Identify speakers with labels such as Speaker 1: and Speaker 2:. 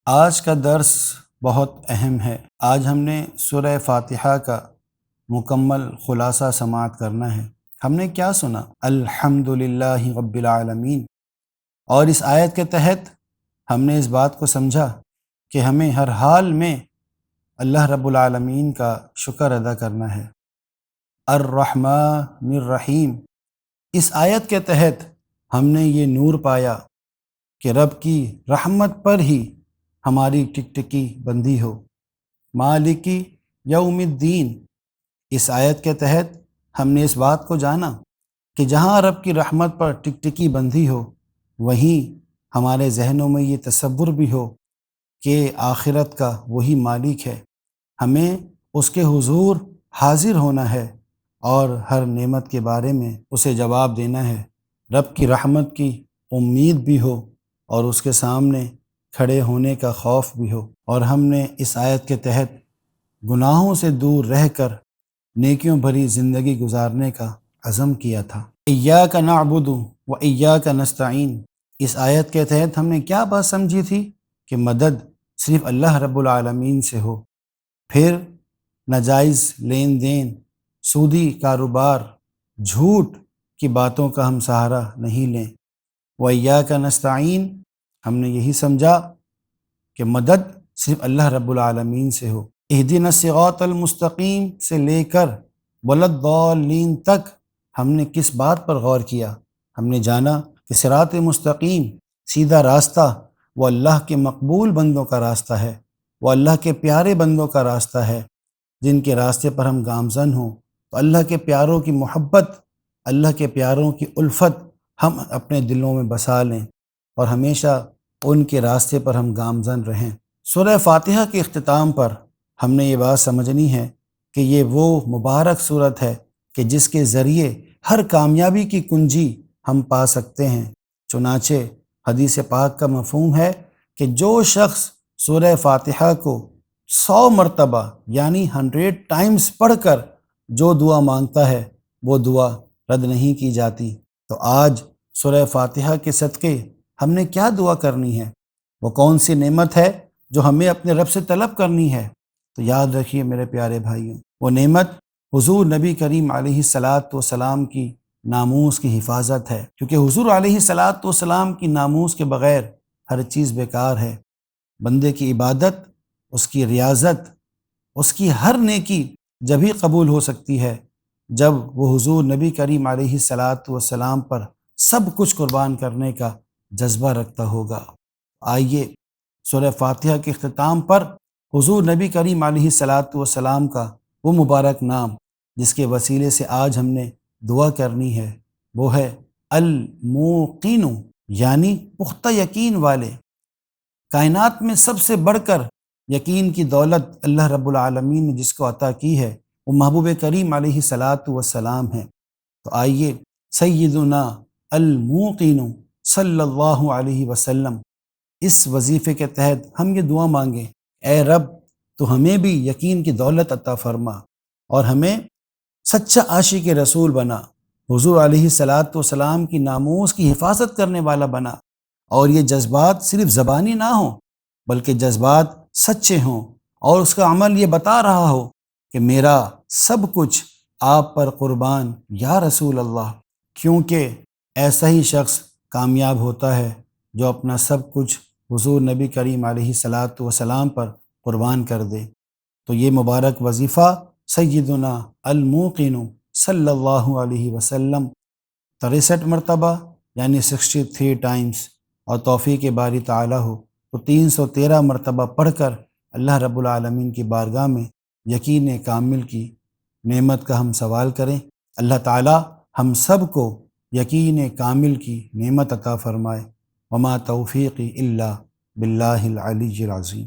Speaker 1: آج کا درس بہت اہم ہے۔ آج ہم نے سورہ فاتحہ کا مکمل خلاصہ سماعت کرنا ہے۔ ہم نے کیا سنا؟ الحمدللہ رب العالمین، اور اس آیت کے تحت ہم نے اس بات کو سمجھا کہ ہمیں ہر حال میں اللہ رب العالمین کا شکر ادا کرنا ہے۔ الرحمن الرحیم، اس آیت کے تحت ہم نے یہ نور پایا کہ رب کی رحمت پر ہی ہماری ٹکٹکی بندھی ہو۔ مالکی یوم الدین، اس آیت کے تحت ہم نے اس بات کو جانا کہ جہاں رب کی رحمت پر ٹکٹکی بندھی ہو، وہیں ہمارے ذہنوں میں یہ تصور بھی ہو کہ آخرت کا وہی مالک ہے، ہمیں اس کے حضور حاضر ہونا ہے اور ہر نعمت کے بارے میں اسے جواب دینا ہے۔ رب کی رحمت کی امید بھی ہو اور اس کے سامنے کھڑے ہونے کا خوف بھی ہو۔ اور ہم نے اس آیت کے تحت گناہوں سے دور رہ کر نیکیوں بھری زندگی گزارنے کا عزم کیا تھا۔ ایاک نعبد و ایاک نستعین، اس آیت کے تحت ہم نے کیا بات سمجھی تھی کہ مدد صرف اللہ رب العالمین سے ہو، پھر ناجائز لین دین، سودی کاروبار، جھوٹ کی باتوں کا ہم سہارا نہیں لیں۔ و ایاک نستعین، ہم نے یہی سمجھا کہ مدد صرف اللہ رب العالمین سے ہو۔ اہدنا الصراط المستقیم سے لے کر وللضالین تک ہم نے کس بات پر غور کیا؟ ہم نے جانا کہ صراط مستقیم، سیدھا راستہ، وہ اللہ کے مقبول بندوں کا راستہ ہے، وہ اللہ کے پیارے بندوں کا راستہ ہے، جن کے راستے پر ہم گامزن ہوں۔ تو اللہ کے پیاروں کی محبت، اللہ کے پیاروں کی الفت ہم اپنے دلوں میں بسا لیں اور ہمیشہ ان کے راستے پر ہم گامزن رہیں۔ سورہ فاتحہ کے اختتام پر ہم نے یہ بات سمجھنی ہے کہ یہ وہ مبارک صورت ہے کہ جس کے ذریعے ہر کامیابی کی کنجی ہم پا سکتے ہیں۔ چنانچہ حدیث پاک کا مفہوم ہے کہ جو شخص سورہ فاتحہ کو 100 مرتبہ یعنی 100 ٹائمز پڑھ کر جو دعا مانگتا ہے، وہ دعا رد نہیں کی جاتی۔ تو آج سورہ فاتحہ کے صدقے ہم نے کیا دعا کرنی ہے؟ وہ کون سی نعمت ہے جو ہمیں اپنے رب سے طلب کرنی ہے؟ تو یاد رکھیے میرے پیارے بھائیوں، وہ نعمت حضور نبی کریم علیہ السلام کی ناموس کی حفاظت ہے، کیونکہ حضور علیہ السلام کی ناموس کے بغیر ہر چیز بیکار ہے۔ بندے کی عبادت، اس کی ریاضت، اس کی ہر نیکی جبھی قبول ہو سکتی ہے جب وہ حضور نبی کریم علیہ السلام پر سب کچھ قربان کرنے کا جذبہ رکھتا ہوگا۔ آئیے سورہ فاتحہ کے اختتام پر حضور نبی کریم علیہ السلام کا وہ مبارک نام جس کے وسیلے سے آج ہم نے دعا کرنی ہے، وہ ہے الموقن، یعنی پختہ یقین والے۔ کائنات میں سب سے بڑھ کر یقین کی دولت اللہ رب العالمین نے جس کو عطا کی ہے، وہ محبوب کریم علیہ السلام ہے۔ تو آئیے سیدنا الموقن صلی اللہ علیہ وسلم اس وظیفے کے تحت ہم یہ دعا مانگیں، اے رب تو ہمیں بھی یقین کی دولت عطا فرما اور ہمیں سچا عاشق رسول بنا، حضور علیہ السلام کی ناموس کی حفاظت کرنے والا بنا، اور یہ جذبات صرف زبانی نہ ہوں بلکہ جذبات سچے ہوں، اور اس کا عمل یہ بتا رہا ہو کہ میرا سب کچھ آپ پر قربان یا رسول اللہ، کیونکہ ایسا ہی شخص کامیاب ہوتا ہے جو اپنا سب کچھ حضور نبی کریم علیہ السلام پر قربان کر دے۔ تو یہ مبارک وظیفہ سیدنا الموقن صلی اللہ علیہ وسلم 63 مرتبہ یعنی 63 ٹائمز، اور توفیق باری تعالیٰ ہو تو 313 مرتبہ پڑھ کر اللہ رب العالمین کی بارگاہ میں یقین کامل کی نعمت کا ہم سوال کریں۔ اللہ تعالیٰ ہم سب کو یقین کامل کی نعمت عطا فرمائے۔ وما توفیقی الا باللہ العلی العظیم۔